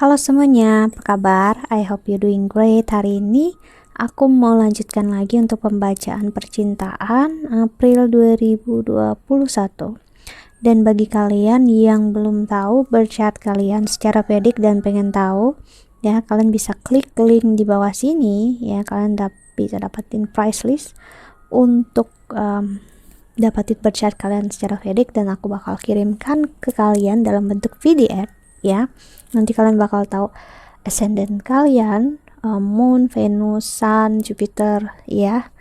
Halo semuanya, apa kabar? I hope you doing great. Hari ini aku mau lanjutkan lagi untuk pembacaan percintaan April 2021. Dan bagi kalian yang belum tahu birth chart kalian secara pedik dan pengen tahu, ya kalian bisa klik link di bawah sini, ya kalian bisa dapatin price list untuk dapatin birth chart kalian secara pedik, dan aku bakal kirimkan ke kalian dalam bentuk PDF, ya. Nanti kalian bakal tahu ascendant kalian, moon, Venus, sun, Jupiter, ya,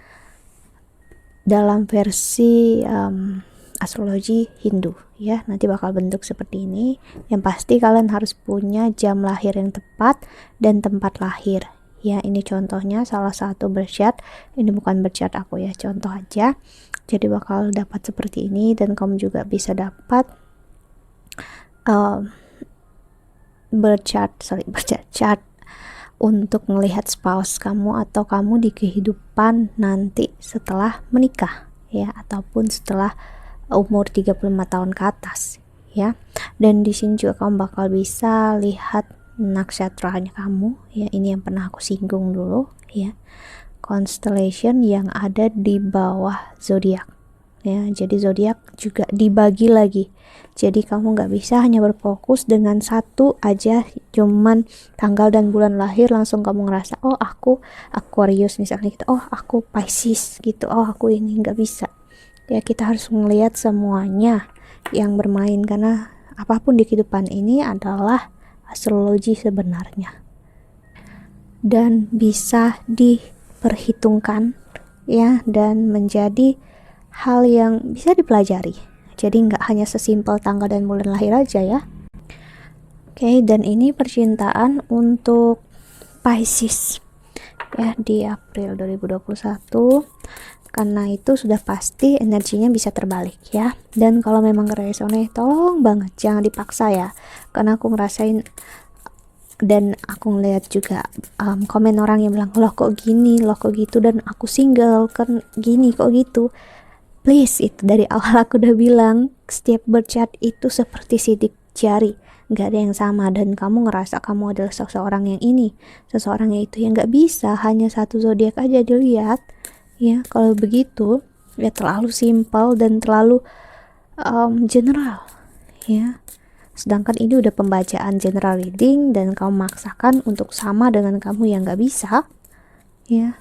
dalam versi astrologi Hindu, ya. Nanti bakal bentuk seperti ini. Yang pasti kalian harus punya jam lahir yang tepat dan tempat lahir, ya. Ini contohnya salah satu birth chart. Ini bukan birth chart aku, ya, contoh aja. Jadi bakal dapat seperti ini, dan kamu juga bisa dapat birth chart untuk melihat spouse kamu atau kamu di kehidupan nanti setelah menikah, ya, ataupun setelah umur 35 tahun ke atas, ya. Dan di sini juga kamu bakal bisa lihat naksatranya kamu, ya. Ini yang pernah aku singgung dulu, ya, constellation yang ada di bawah zodiak, ya. Jadi zodiak juga dibagi lagi. Jadi kamu nggak bisa hanya berfokus dengan satu aja, cuman tanggal dan bulan lahir langsung kamu ngerasa, oh aku Aquarius misalnya gitu, oh aku Pisces gitu, oh aku ini. Nggak bisa, ya. Kita harus melihat semuanya yang bermain, karena apapun di kehidupan ini adalah astrologi sebenarnya dan bisa diperhitungkan, ya, dan menjadi hal yang bisa dipelajari. Jadi nggak hanya sesimpel tanggal dan bulan lahir aja, ya. Oke, dan ini percintaan untuk Pisces, ya, di April 2021. Karena itu sudah pasti energinya bisa terbalik, ya. Dan kalau memang resonate, tolong banget jangan dipaksa, ya. Karena aku ngerasain dan aku ngeliat juga komen orang yang bilang, loh kok gini, loh kok gitu, dan aku single kan gini kok gitu. Please, itu dari awal aku udah bilang, setiap birth chart itu seperti sidik jari, nggak ada yang sama. Dan kamu ngerasa kamu adalah seseorang yang ini, seseorang yang itu, yang nggak bisa hanya satu zodiak aja dilihat, ya. Kalau begitu ya terlalu simpel dan terlalu general, ya. Sedangkan ini udah pembacaan general reading dan kamu maksakan untuk sama dengan kamu yang nggak bisa, ya.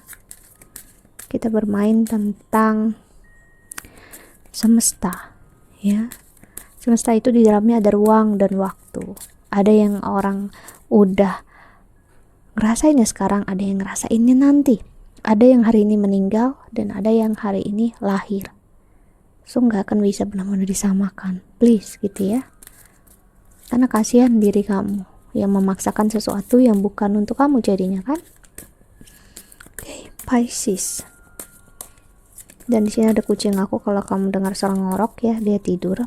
Kita bermain tentang semesta, ya. Semesta itu di dalamnya ada ruang dan waktu. Ada yang orang udah ngerasainnya sekarang, ada yang ngerasainnya nanti. Ada yang hari ini meninggal dan ada yang hari ini lahir. So nggak akan bisa benar-benar disamakan, please, gitu, ya. Karena kasihan diri kamu yang memaksakan sesuatu yang bukan untuk kamu jadinya, kan. Oke, Pisces. Dan di sini ada kucing aku, kalau kamu dengar suara ngorok, ya, dia tidur.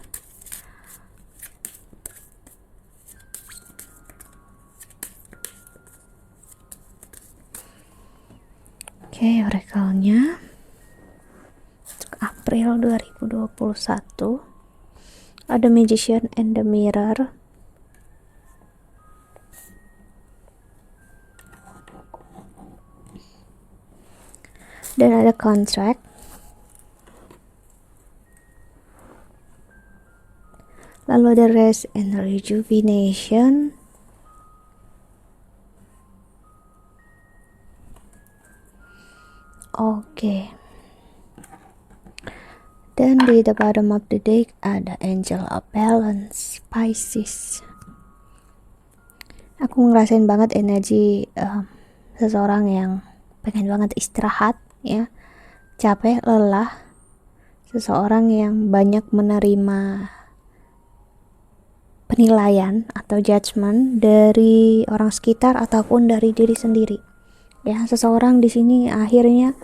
Oke, oracle-nya untuk April 2021 ada Magician and the Mirror. Dan ada Contract. Lalu ada Rest and Rejuvenation. Oke. Dan di the bottom of the deck ada Angel of Balance, Pisces. Aku ngerasain banget energi seseorang yang pengen banget istirahat, ya. Capek, lelah. Seseorang yang banyak menerima penilaian atau judgment dari orang sekitar ataupun dari diri sendiri, ya. Seseorang di sini akhirnya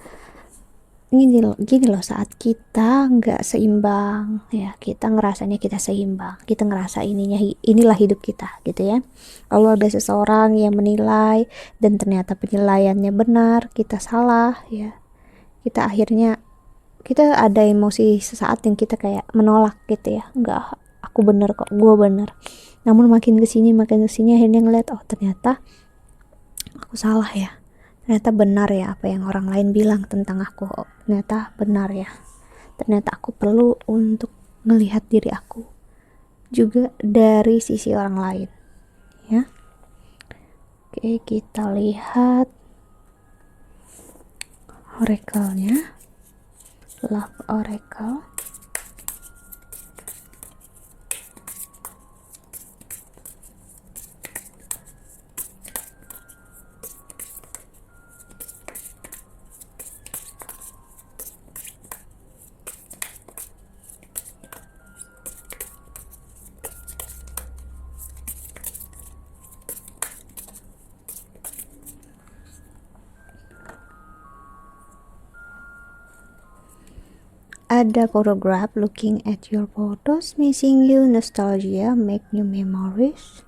gini loh, saat kita nggak seimbang, ya, kita ngerasanya kita seimbang, kita ngerasa inilah hidup kita, gitu, ya. Lalu ada seseorang yang menilai dan ternyata penilaiannya benar, kita salah, ya. Kita akhirnya ada emosi sesaat yang kita kayak menolak, gitu, ya. Nggak, aku bener kok, gue bener. Namun makin kesini akhirnya ngeliat, oh ternyata aku salah ya, ternyata benar ya apa yang orang lain bilang tentang aku, oh, ternyata benar ya, ternyata aku perlu untuk melihat diri aku juga dari sisi orang lain ya. Oke, kita lihat oracle-nya. Love Oracle. Ada photograph, looking at your photos, missing you, nostalgia, make new memories.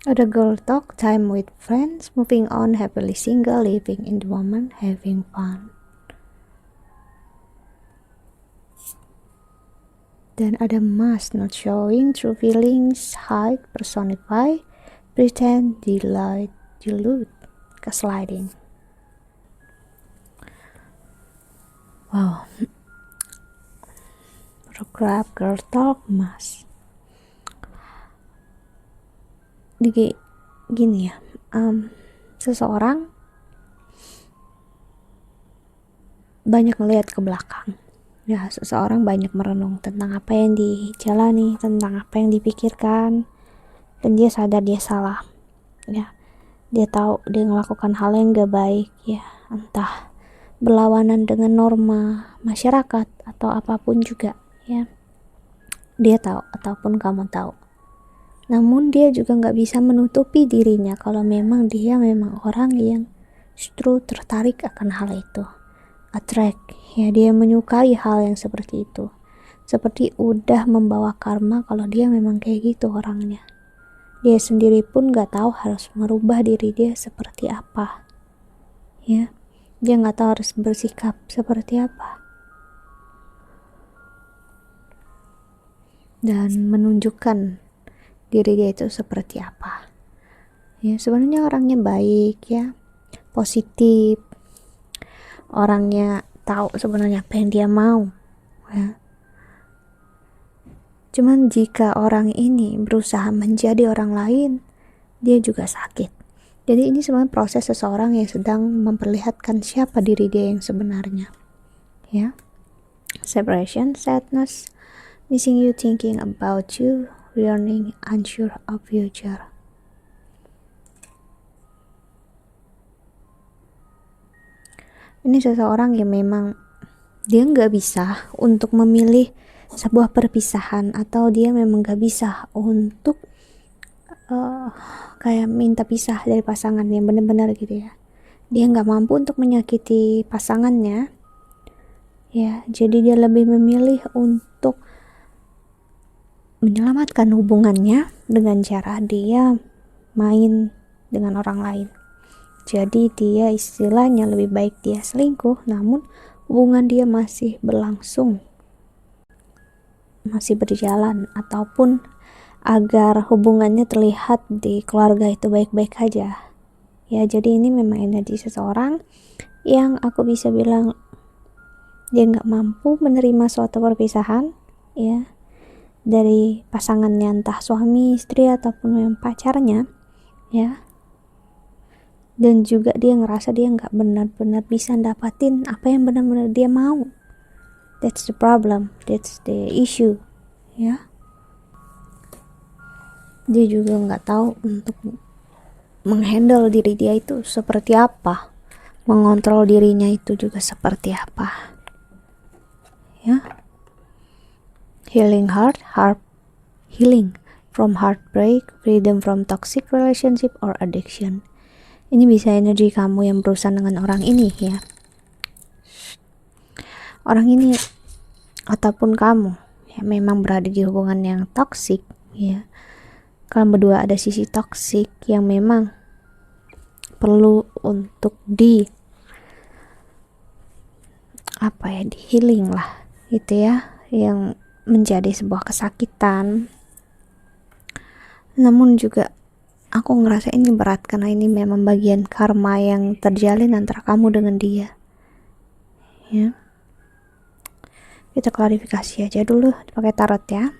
Ada girl talk, time with friends, moving on, happily single, living in the moment, having fun. Dan ada mask, not showing, true feelings, hide, personify, pretend, delight, delude, gaslighting. Wow. Paragraph, girl talk, mask. Gini ya, seseorang banyak melihat ke belakang. Ya, seseorang banyak merenung tentang apa yang dijalani, tentang apa yang dipikirkan, dan dia sadar dia salah. Ya, dia tahu dia melakukan hal yang gak baik, ya, entah berlawanan dengan norma masyarakat atau apapun juga, ya. Dia tahu ataupun kamu tahu. Namun dia juga gak bisa menutupi dirinya kalau memang dia memang orang yang justru tertarik akan hal itu. Attract, ya, dia menyukai hal yang seperti itu, seperti udah membawa karma kalau dia memang kayak gitu orangnya. Dia sendiri pun gak tahu harus merubah diri dia seperti apa, ya, dia gak tahu harus bersikap seperti apa dan menunjukkan diri dia itu seperti apa. Ya, sebenarnya orangnya baik, ya, positif, orangnya tahu sebenarnya apa yang dia mau, ya. Cuman jika orang ini berusaha menjadi orang lain, dia juga sakit. Jadi ini sebenarnya proses seseorang yang sedang memperlihatkan siapa diri dia yang sebenarnya, ya. Separation, sadness, missing you, thinking about you, yearning, unsure of future. Ini seseorang yang memang dia nggak bisa untuk memilih sebuah perpisahan, atau dia memang nggak bisa untuk kayak minta pisah dari pasangan yang benar-benar gitu ya. Dia nggak mampu untuk menyakiti pasangannya, ya. Jadi dia lebih memilih untuk menyelamatkan hubungannya dengan cara dia main dengan orang lain. Jadi dia istilahnya lebih baik dia selingkuh, namun hubungan dia masih berlangsung, masih berjalan, ataupun agar hubungannya terlihat di keluarga itu baik-baik aja. Ya, jadi ini memang energi seseorang yang aku bisa bilang dia nggak mampu menerima suatu perpisahan, ya, dari pasangannya, entah suami, istri, ataupun yang pacarnya, ya. Dan juga dia ngerasa dia nggak benar-benar bisa dapatin apa yang benar-benar dia mau. That's the problem, that's the issue, ya. Dia juga nggak tahu untuk menghandle diri dia itu seperti apa, mengontrol dirinya itu juga seperti apa, ya. Healing heart healing from heartbreak, freedom from toxic relationship or addiction. Ini bisa energi kamu yang berurusan dengan orang ini, ya. Orang ini ataupun kamu ya memang berada di hubungan yang toksik, ya. Kalian berdua ada sisi toksik yang memang perlu untuk di healing lah gitu ya, yang menjadi sebuah kesakitan. Namun juga aku ngerasa ini berat karena ini memang bagian karma yang terjalin antara kamu dengan dia ya. Kita klarifikasi aja dulu pakai tarot ya.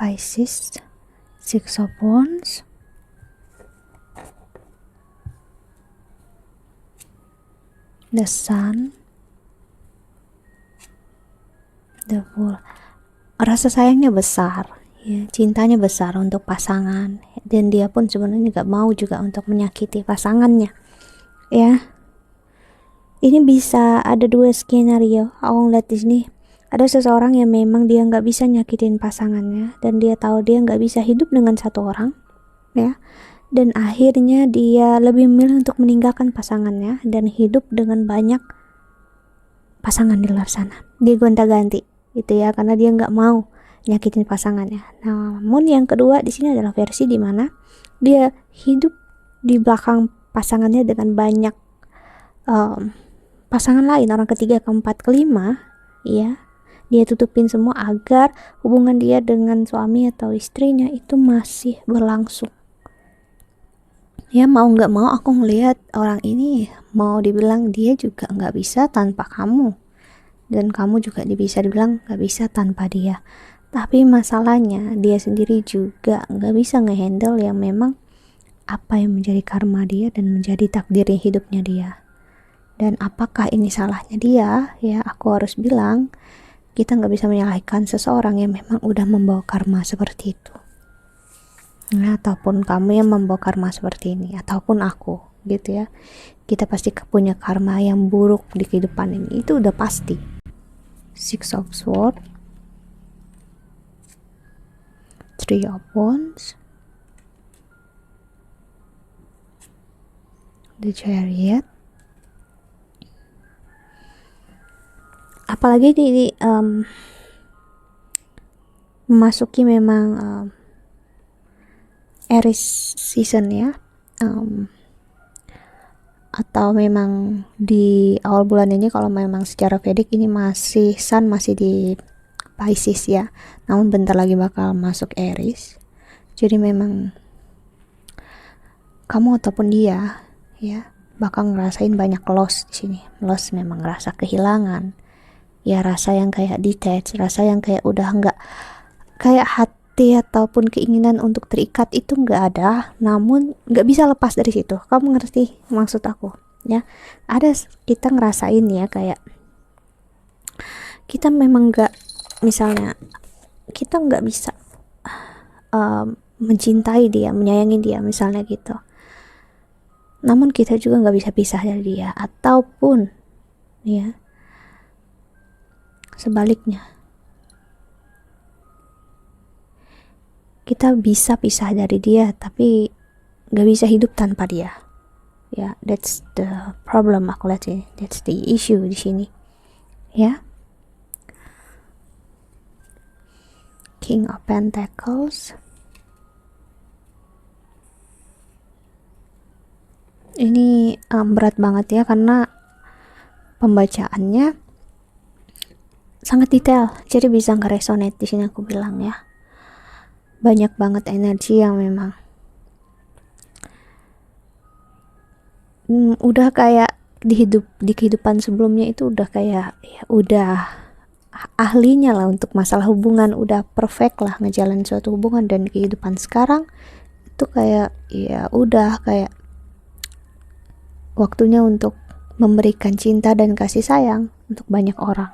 Pisces, Six of Wands, the Sun, the Fool. Rasa sayangnya besar ya, cintanya besar untuk pasangan, dan dia pun sebenarnya gak mau juga untuk menyakiti pasangannya ya. Ini bisa ada dua skenario. Aku ngeliat di sini ada seseorang yang memang dia nggak bisa nyakitin pasangannya, dan dia tahu dia nggak bisa hidup dengan satu orang ya, dan akhirnya dia lebih memilih untuk meninggalkan pasangannya dan hidup dengan banyak pasangan di luar sana. Dia gonta-ganti gitu ya, karena dia nggak mau nyakitin pasangannya. Namun yang kedua di sini adalah versi dimana dia hidup di belakang pasangannya dengan banyak pasangan lain, orang ketiga, keempat, kelima ya. Dia tutupin semua agar hubungan dia dengan suami atau istrinya itu masih berlangsung ya. Mau nggak mau aku ngelihat orang ini mau dibilang dia juga nggak bisa tanpa kamu, dan kamu juga bisa dibilang nggak bisa tanpa dia. Tapi masalahnya dia sendiri juga nggak bisa ngehandle yang memang apa yang menjadi karma dia dan menjadi takdir hidupnya dia. Dan apakah ini salahnya dia ya? Aku harus bilang kita nggak bisa menyalahkan seseorang yang memang udah membawa karma seperti itu ya, ataupun kamu yang membawa karma seperti ini, ataupun aku gitu ya. Kita pasti punya karma yang buruk di kehidupan ini, itu udah pasti. Six of Swords, Three of Wands, The Chariot. Apalagi di memasuki memang Aries season ya, atau memang di awal bulan ini kalau memang secara Vedic ini masih Sun masih di Pisces ya, namun bentar lagi bakal masuk Aries. Jadi memang kamu ataupun dia ya bakal ngerasain banyak loss di sini. Loss memang rasa kehilangan ya, rasa yang kayak detach, rasa yang kayak udah nggak, kayak hati ataupun keinginan untuk terikat itu nggak ada, namun nggak bisa lepas dari situ. Kamu ngerti maksud aku ya? Ada kita ngerasain ya, kayak kita memang nggak, misalnya kita nggak bisa mencintai dia, menyayangi dia misalnya gitu, namun kita juga nggak bisa pisah dari dia, ataupun ya sebaliknya kita bisa pisah dari dia tapi gak bisa hidup tanpa dia ya. That's the problem aku lihat ini, that's the issue di sini ya. King of Pentacles, ini berat banget ya, karena pembacaannya sangat detail, jadi bisa nge-resonate di sini aku bilang ya. Banyak banget energi yang memang udah kayak di kehidupan sebelumnya itu udah kayak ya, udah ahlinya lah untuk masalah hubungan, udah perfect lah ngejalan suatu hubungan. Dan kehidupan sekarang itu kayak ya udah kayak waktunya untuk memberikan cinta dan kasih sayang untuk banyak orang.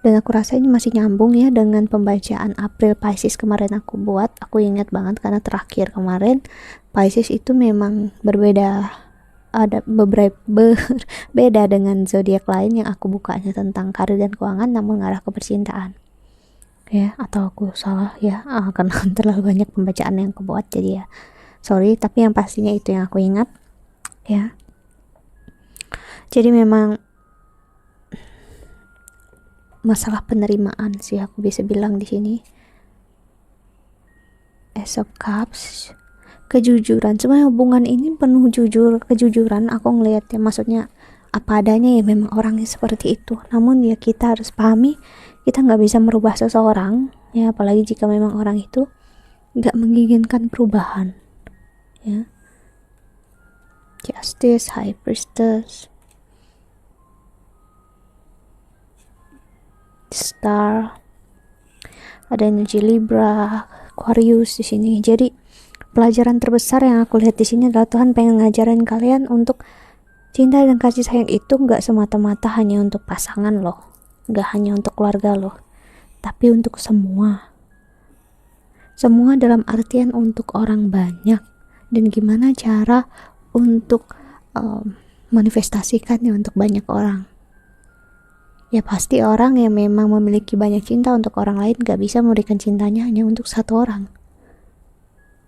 Dan aku rasa ini masih nyambung ya dengan pembacaan April Pisces kemarin aku buat. Aku ingat banget karena terakhir kemarin Pisces itu memang berbeda, ada beberapa berbeda dengan zodiak lain yang aku bukanya tentang karir dan keuangan namun ngarah ke percintaan. Ya, atau aku salah ya, karena terlalu banyak pembacaan yang aku buat jadi ya sorry, tapi yang pastinya itu yang aku ingat ya. Jadi memang masalah penerimaan sih aku bisa bilang di sini. Ace of Cups, kejujuran. Sebenarnya hubungan ini penuh kejujuran. Aku ngelihatnya, maksudnya apa adanya ya, memang orangnya seperti itu. Namun ya kita harus pahami, kita nggak bisa merubah seseorang ya, apalagi jika memang orang itu nggak menginginkan perubahan ya. Justice, High Priestess, Star, ada energi Libra, Aquarius di sini. Jadi pelajaran terbesar yang aku lihat di sini adalah Tuhan pengen ngajarin kalian untuk cinta dan kasih sayang itu nggak semata-mata hanya untuk pasangan loh, nggak hanya untuk keluarga loh, tapi untuk semua dalam artian untuk orang banyak. Dan gimana cara untuk manifestasikannya untuk banyak orang. Ya pasti orang yang memang memiliki banyak cinta untuk orang lain gak bisa memberikan cintanya hanya untuk satu orang.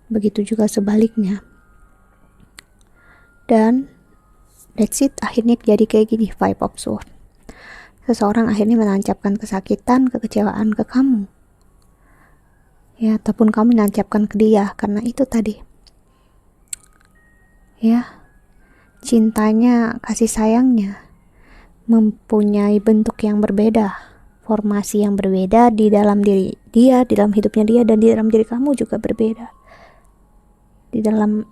Begitu juga sebaliknya. Dan that's it, akhirnya jadi kayak gini, Five of Swords. Seseorang akhirnya menancapkan kesakitan, kekecewaan ke kamu. Ya, ataupun kamu menancapkan ke dia, karena itu tadi. Ya, cintanya, kasih sayangnya mempunyai bentuk yang berbeda, formasi yang berbeda di dalam diri dia, di dalam hidupnya dia, dan di dalam diri kamu juga berbeda. Di dalam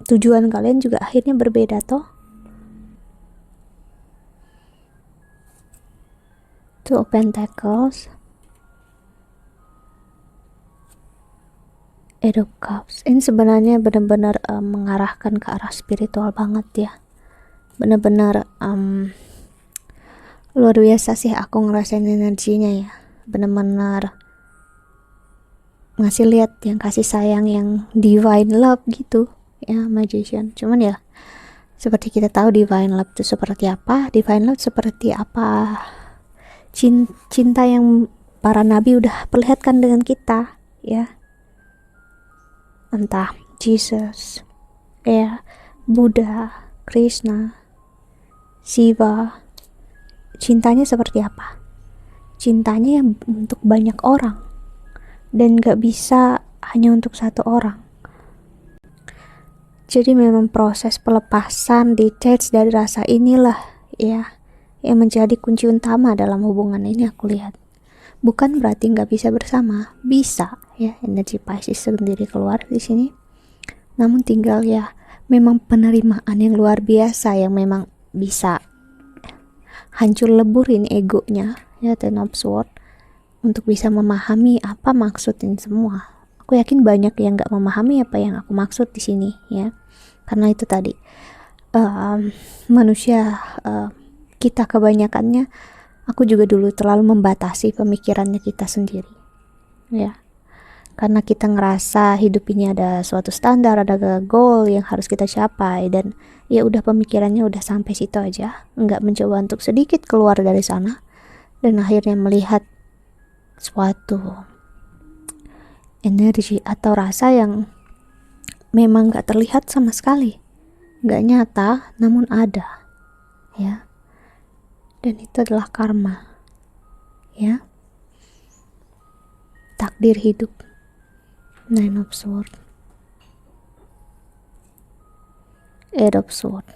tujuan kalian juga akhirnya berbeda toh. Two of Pentacles, Eight of Cups. Ini sebenarnya benar-benar mengarahkan ke arah spiritual banget ya. Benar-benar luar biasa sih aku ngerasain energinya ya. Benar-benar ngasih lihat yang kasih sayang, yang divine love gitu ya, Magician. Cuman ya seperti kita tahu divine love itu seperti apa. Divine love seperti apa, cinta yang para nabi udah perlihatkan dengan kita ya, entah Jesus ya, Buddha, Krishna, Shiva. Cintanya seperti apa? Cintanya yang untuk banyak orang dan gak bisa hanya untuk satu orang. Jadi memang proses pelepasan, detach dari rasa inilah ya yang menjadi kunci utama dalam hubungan ini aku lihat. Bukan berarti gak bisa bersama, bisa ya, energi Pisces sendiri keluar di sini. Namun tinggal ya memang penerimaan yang luar biasa yang memang bisa hancur leburin egonya ya, Ten of Swords, untuk bisa memahami apa maksudin semua. Aku yakin banyak yang nggak memahami apa yang aku maksud di sini ya, karena itu tadi manusia kita kebanyakannya, aku juga dulu terlalu membatasi pemikirannya kita sendiri ya, karena kita ngerasa hidup ini ada suatu standar, ada goal yang harus kita capai, dan ya udah pemikirannya udah sampai situ aja, nggak mencoba untuk sedikit keluar dari sana, dan akhirnya melihat suatu energi atau rasa yang memang nggak terlihat sama sekali, nggak nyata, namun ada ya, dan itu adalah karma ya, takdir hidup. Nine of Swords, Eight of Swords.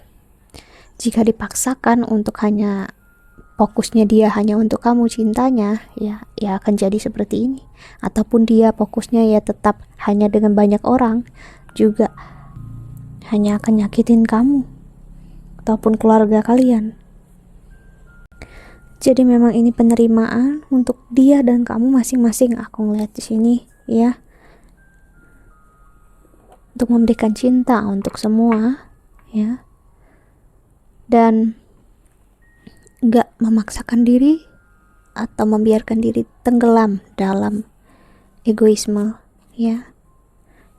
Jika dipaksakan untuk hanya fokusnya dia hanya untuk kamu cintanya ya akan jadi seperti ini. Ataupun dia fokusnya ya tetap hanya dengan banyak orang, juga hanya akan nyakitin kamu ataupun keluarga kalian. Jadi memang ini penerimaan untuk dia dan kamu masing-masing, aku ngeliat di sini ya, untuk memberikan cinta untuk semua ya. Dan nggak memaksakan diri atau membiarkan diri tenggelam dalam egoisme, ya.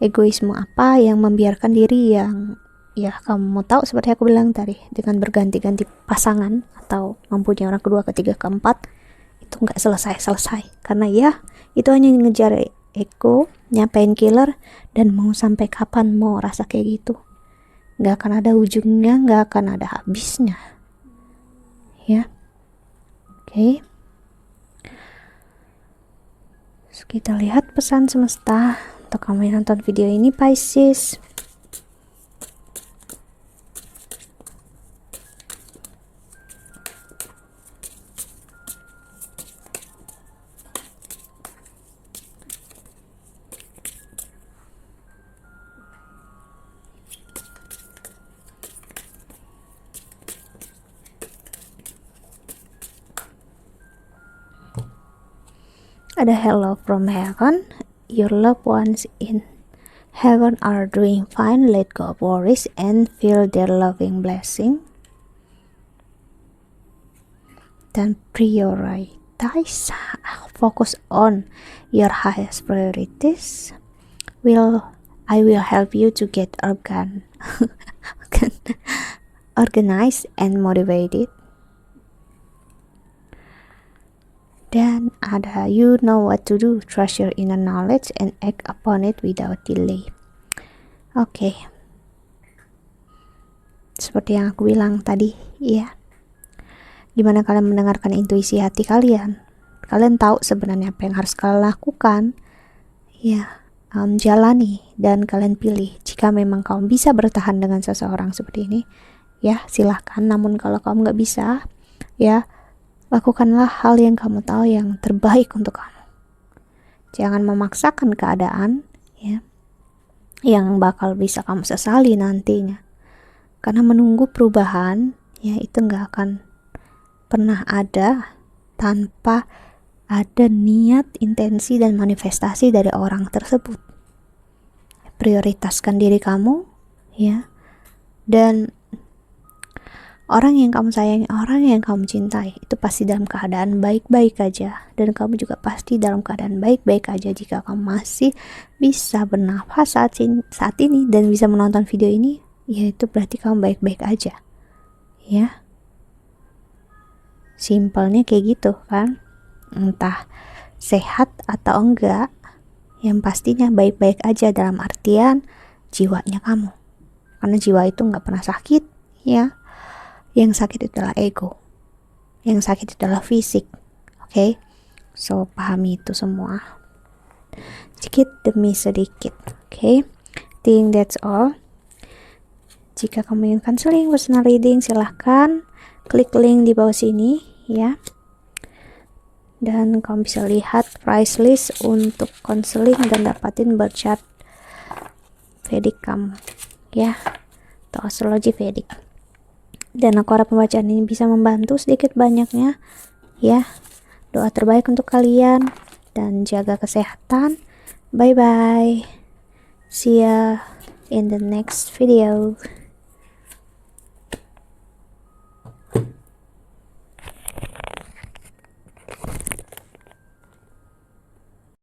Egoisme apa yang membiarkan diri yang, ya kamu mau tahu seperti aku bilang tadi, dengan berganti-ganti pasangan atau mempunyai orang kedua, ketiga, keempat, itu nggak selesai-selesai, karena ya itu hanya ngejar ego, nyapain killer, dan mau sampai kapan mau rasa kayak gitu, nggak akan ada ujungnya, nggak akan ada habisnya, ya. Oke. Terus kita lihat pesan semesta untuk kamu yang nonton video ini, Pisces. Ada hello from heaven. Your loved ones in heaven are doing fine. Let go of worries and feel their loving blessing. Dan prioritize, focus on your highest priorities. I will help you to get organized and motivated. Dan ada you know what to do, trust your inner knowledge and act upon it without delay. Oke. Seperti yang aku bilang tadi, ya. Gimana kalian mendengarkan intuisi hati kalian? Kalian tahu sebenarnya apa yang harus kalian lakukan. Ya, jalani dan kalian pilih. Jika memang kamu bisa bertahan dengan seseorang seperti ini, ya silahkan. Namun kalau kamu nggak bisa, ya lakukanlah hal yang kamu tahu yang terbaik untuk kamu. Jangan memaksakan keadaan, ya, yang bakal bisa kamu sesali nantinya. Karena menunggu perubahan, ya itu nggak akan pernah ada tanpa ada niat, intensi, dan manifestasi dari orang tersebut. Prioritaskan diri kamu, ya, dan orang yang kamu sayangi, orang yang kamu cintai, itu pasti dalam keadaan baik-baik aja. Dan kamu juga pasti dalam keadaan baik-baik aja jika kamu masih bisa bernafas saat ini dan bisa menonton video ini, ya itu berarti kamu baik-baik aja. Ya. Simpelnya kayak gitu kan. Entah sehat atau enggak, yang pastinya baik-baik aja dalam artian jiwanya kamu. Karena jiwa itu nggak pernah sakit, ya. Yang sakit itu adalah ego. Yang sakit itu adalah fisik. Oke? So, pahami itu semua. Sedikit demi sedikit. Oke? Think that's all. Jika kamu ingin counseling, personal reading, silahkan klik link di bawah sini, ya. Dan kamu bisa lihat price list untuk counseling dan dapatin birth chart Vedic kamu, ya. Atau astrologi Vedic. Dan aku harap pembacaan ini bisa membantu sedikit banyaknya, ya. Doa terbaik untuk kalian dan jaga kesehatan. Bye bye. See ya in the next video.